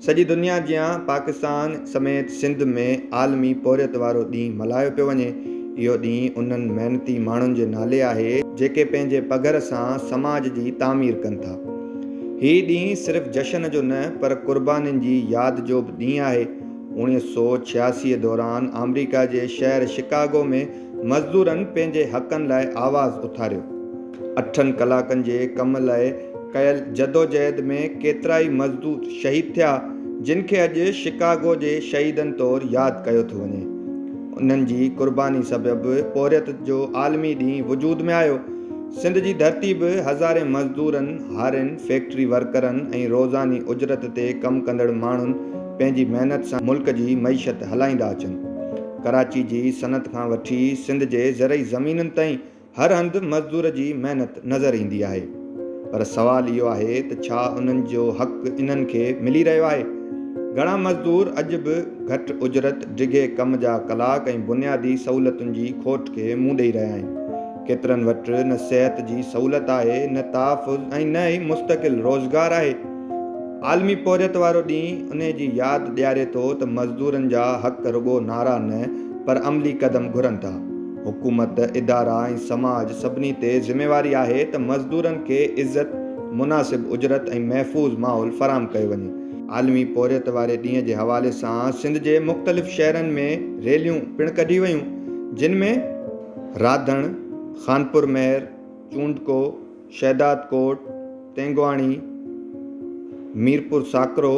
सॼी दुनिया जियां पाकिस्तान समेत सिंध में आलमी पौरियत वारो ॾींहुं मल्हायो पियो वञे। इहो ॾींहुं उन्हनि महिनती माण्हुनि जे नाले आहे जेके पंहिंजे पघर सां समाज जी तामीर कनि था। हीउ ॾींहुं सिर्फ़ु जश्न जो न पर क़ुर्बानीनि जी यादि जो बि ॾींहुं आहे। 1986 दौरान अमरीका जे शहर शिकागो में मज़दूरनि पंहिंजे हक़नि लाइ आवाज़ु उथारियो। 8 कलाकनि जे कम लाइ कयल जदोजहद में केतिरा ई मज़दूर शहीद थिया जिन खे अॼु शिकागो जे शहीदनि तौरु यादि कयो थो वञे। उन्हनि जी क़ुर्बानी सबबि पौरियत जो आलमी ॾींहुं वजूद में आयो। सिंध जी धरती बि हज़ारे मज़दूरनि, हारियुनि, फैक्ट्री वर्करनि ऐं रोज़ानी उजरत ते कमु कंदड़ माण्हुनि पंहिंजी महिनत सां मुल्क जी मईशत हलाईंदा अचनि। कराची जी सनत खां वठी सिंध जे ज़रई ज़मीनुनि ताईं हर हंधि मज़दूर जी महिनत नज़र ईंदी आहे। पर सवाल इहो आहे त छा उन्हनि जो हक़ इन्हनि खे मिली रहियो आहे? घणा मज़दूर अॼु बि घटि उजरत, डिघे कम जा कलाक ऐं बुनियादी सहूलियतुनि जी खोट खे मुंहुं ॾेई रहिया आहिनि। केतिरनि वटि न सिहत जी सहूलियत आहे, न तहफ़ुज़ ऐं न ई मुस्तक़िल रोज़गार आहे। आलमी पौरियत वारो ॾींहुं उन जी यादि ॾियारे थो त मज़दूरनि जा हक़ रुॻो नारा न पर अमली क़दम घुरनि था। हुकूमत, इदारा ऐं समाज सभिनी ते ज़िमेवारी आहे त मज़दूरनि खे इज़त, मुनासिब उजरत ऐं महफ़ूज़ माहौल फ़राहम कयो वञे। आलमी पौरियत वारे ॾींहं जे हवाले सां सिंध जे मुख़्तलिफ़ शहरनि में रैलियूं पिणु कढी वयूं, जिन में राधण, खानपुर महर, चूंडको, शहदाद कोट, तेंगवाणी, मीरपुर साकरो,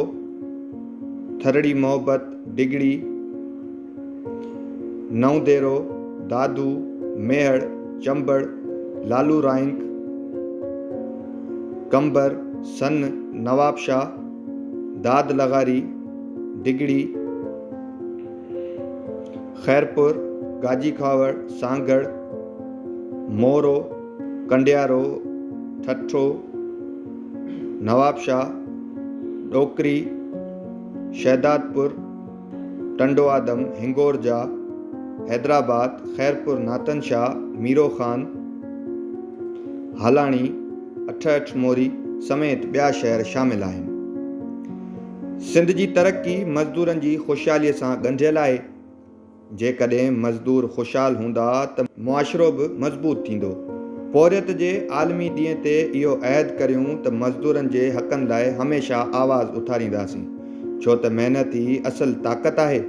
थरड़ी मोहब्बत, डिगड़ी, नवदेरो, दादू, मेहड़, चंबड़, लालू राइंक, कंबर, सन, नवाबशाह, दाद लगारी, डिगड़ी, खैरपुर, गाजी खावड़, सांगड़, मोरो, कंडियारो, ठठो, नवाबशाह, डोकरी, शहदादपुर, टंडो आदम, हिंगोरजा, हैदराबाद, खैरपुर नातनशाह, मीरो खान, हलाणी, अठ मोरी समेत ॿिया शहर शामिल आहिनि। सिंध जी तरक़ी मज़दूरनि जी ख़ुशहालीअ सां ॻंढियल आहे। जेकॾहिं मज़दूर ख़ुशहाल हूंदा त मुआशिरो बि मज़बूत थींदो। पौरियत जे आलमी ॾींहं ते इहो अहद करियूं त मज़दूरनि जे हक़नि लाइ हमेशह आवाज़ु उथारींदासीं, छो त महिनत ई असुलु ताक़त आहे।